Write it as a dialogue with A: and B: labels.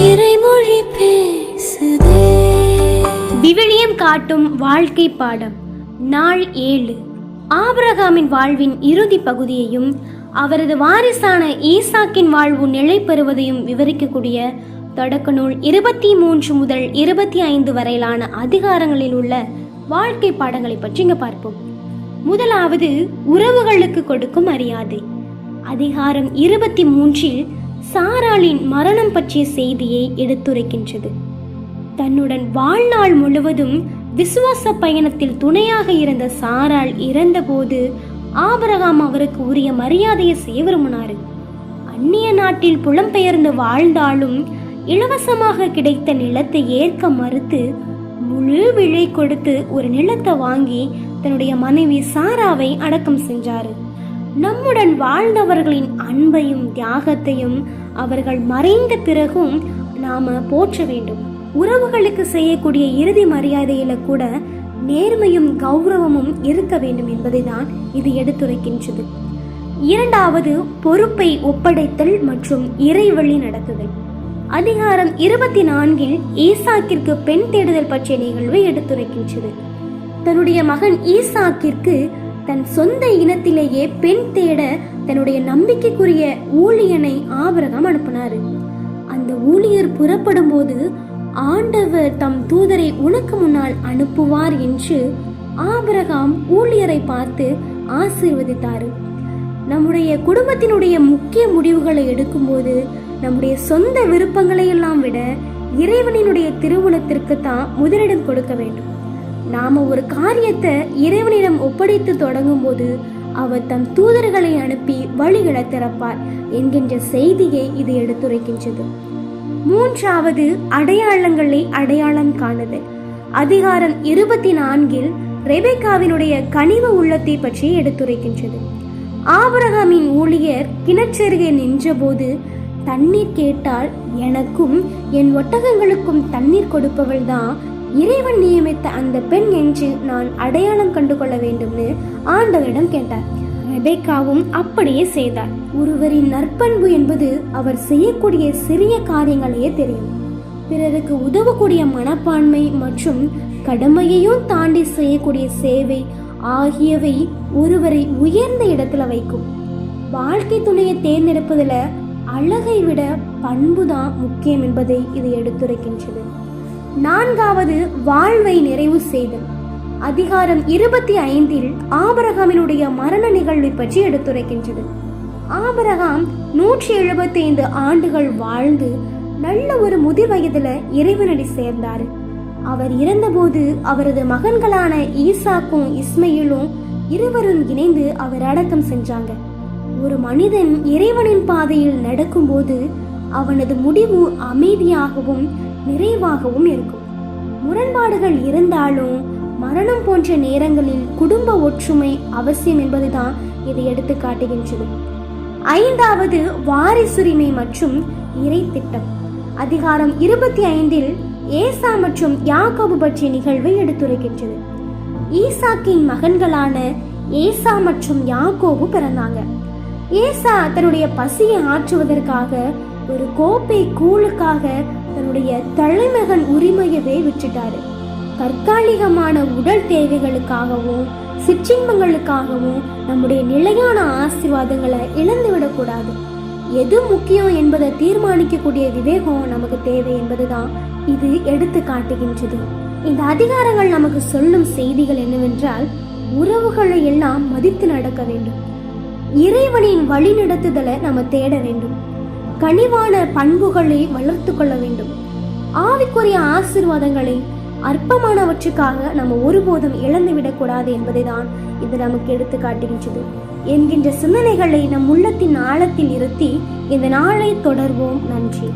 A: இறைமொழி பேசுதே.
B: விவிலியம் காட்டும் வாழ்க்கை பாடம். நாள் 7. ஆபிரகாமின் வாழ்வின் இறுதி பகுதியையும் அவரது வாரிசான ஈசாக்கின் வாழ்வு நிலை பெறுவதையும் விவரிக்கக்கூடிய தொடக்க நூல் 23 முதல் 25 வரையிலான அதிகாரங்களில் உள்ள வாழ்க்கை பாடங்களை பற்றி இங்க பார்ப்போம். முதலாவது, உறவுகளுக்கு கொடுக்கும் மரியாதை. அதிகாரம் 23 சாராளின் மரணம் பற்றிய செய்தியை எடுத்துரைக்கின்றது. தன்னுடன் வாழ்நாள் முழுவதும் விசுவாச பயணத்தில் துணையாக இருந்த சாராள் இறந்தபோது ஆபிரகாம் அவருக்கு உரிய மரியாதையை செய்ய விரும்பினாரு. அந்நிய நாட்டில் புலம்பெயர்ந்து வாழ்ந்தாலும் இலவசமாக கிடைத்த நிலத்தை ஏற்க மறுத்து முழு விலை கொடுத்து ஒரு நிலத்தை வாங்கி தன்னுடைய மனைவி சாராவை அடக்கம் செஞ்சாரு. நம்முடன் வாழ்ந்தவர்களின் அன்பையும் தியாகத்தையும் அவர்கள் மறைந்த பிறகும் நாம போற்ற வேண்டும். உறவுகளுக்கு செய்யக்கூடிய இறுதி மரியாதையில கூட நேர்மையும் கௌரவமும் இருக்க வேண்டும் என்பதை தான் இது எடுத்துரைக்கின்றது. இரண்டாவது, பொறுப்பை ஒப்படைத்தல் மற்றும் இறைவழி நடத்துதல். அதிகாரம் 24 ஈசாக்கிற்கு பெண் தேடுதல் பற்றிய நிகழ்வை எடுத்துரைக்கின்றது. தன்னுடைய மகன் ஈசாக்கிற்கு தன் சொந்த இனத்திலேயே பெண் தேட தன்னுடைய நம்பிக்கைக்குரிய ஊழியனை ஆபிரகாம் அனுப்பினாரு. அந்த ஊழியர் புறப்படும் போது ஆண்டவர் தம் தூதரை உனக்கு முன்னால் அனுப்புவார் என்று ஆபிரகாம் ஊழியரை பார்த்து ஆசீர்வதித்தாரு. நம்முடைய குடும்பத்தினுடைய முக்கிய முடிவுகளை எடுக்கும்போது நம்முடைய சொந்த விருப்பங்களை எல்லாம் விட இறைவனினுடைய திருவுளத்திற்கு தான் முதலிடம் கொடுக்க வேண்டும். நாம ஒரு காரியத்தை இறைவனிடம் ஒப்படைத்து தொடங்கும் போது அவர் தம் தூதர்களை அனுப்பி வழிகளை திறப்பார் என்கின்ற செய்தியை இது எடுத்துரைக்கின்றது. மூன்றாவது, அடையாளங்களை அடையாளம் காணுதல். அதிகாரம் 24 ரெபெக்காவினுடைய கனிவு உள்ளத்தை பற்றி எடுத்துரைக்கின்றது. ஆபிரகாமின் ஊழியர் கிணற்றருகே நின்றபோது தண்ணீர் கேட்டால் எனக்கும் என் ஒட்டகங்களுக்கும் தண்ணீர் கொடுப்பவள் தான் இறைவன் நியமித்த அந்த பெண் என்று நான் அடையாளம் கண்டு கொள்ள வேண்டும்னு ஆண்டவரிடம் கேட்டார். ரெபெக்காவும் அப்படியே செய்தார். ஒருவரின் நற்பண்பு என்பது அவர் செய்யக்கூடிய சிறிய காரியங்களையே தெரியும். பிறருக்கு உதவக்கூடிய மனப்பான்மை மற்றும் கடமையையும் தாண்டி செய்யக்கூடிய சேவை ஆகியவை ஒருவரை உயர்ந்த இடத்துல வைக்கும். வாழ்க்கை துணையை தேர்ந்தெடுப்பதுல அழகை விட பண்புதான் முக்கியம் என்பதை இது எடுத்துரைக்கின்றது. நான்காவது, வாழ்வை நிறைவு செய்தல். அதிகாரம் 25 ஆபிரகாமினுடைய மரண நிகழ்வை பற்றி எடுத்துரைக்கின்றது. ஆபிரகாம் 175 ஆண்டுகள் வாழ்ந்து நல்ல ஒரு முதிர் வயதுல இறைவனடி சேர்ந்தாரு. அவர் இறந்தபோது அவரது மகன்களான ஈசாக்கும் இஸ்மையிலும் இருவரும் இணைந்து அவர் அடக்கம் செஞ்சாங்க. ஒரு மனிதன் இறைவனின் பாதையில் நடக்கும்போது அவனது முடிவு அமைதியாகவும் நிறைவாகவும் இருக்கும். முரண்பாடுகள் இருந்தாலும் மரணம் போன்ற நேரங்களில் குடும்ப ஒற்றுமை அவசியம் என்பதுதான் இதை எடுத்து காட்டுகின்றது. ஐந்தாவது, வாரிசுரிமை மற்றும் இறை திட்டம். அதிகாரம் 25 ஏசா மற்றும் யாக்கோபு பற்றிய நிகழ்வை எடுத்துரைக்கின்றது. ஈசாக்கின் மகன்களான ஏசா மற்றும் யாக்கோபு பிறந்தாங்க. ஏசா தன்னுடைய பசியை ஆற்றுவதற்காக ஒரு கோப்பை கூழுக்காக தன்னுடைய தலைமகன் உரிமையவே விட்டுட்டாரு. தற்காலிகமான உடல் தேவைகளுக்காகவும் சிற்றின்பங்களுக்காகவும் நம்முடைய நிலையான ஆசீர்வாதங்களை இழந்து விடக்கூடாது. எது முக்கியம் என்பதை தீர்மானிக்கக்கூடிய விவேகம் நமக்கு தேவை என்பதுதான் இது எடுத்து காட்டுகின்றது. இந்த அதிகாரங்கள் நமக்கு சொல்லும் செய்திகள் என்னவென்றால், உறவுகளை எல்லாம் மதித்து நடக்க வேண்டும். இறைவனின் வழி நடத்துதலை நம்ம தேட வேண்டும். கனிவான பண்புகளை வளர்த்து கொள்ள வேண்டும். ஆவிக்குரிய ஆசீர்வாதங்களை அற்பமானவற்றுக்காக நம்ம ஒருபோதும் இழந்துவிடக்கூடாது என்பதை தான் இது நமக்கு எடுத்து காட்டுகின்றது என்கின்ற சிந்தனைகளை நம் உள்ளத்தின் ஆழத்தில் இருத்தி இந்த நாளை தொடர்வோம். நன்றி.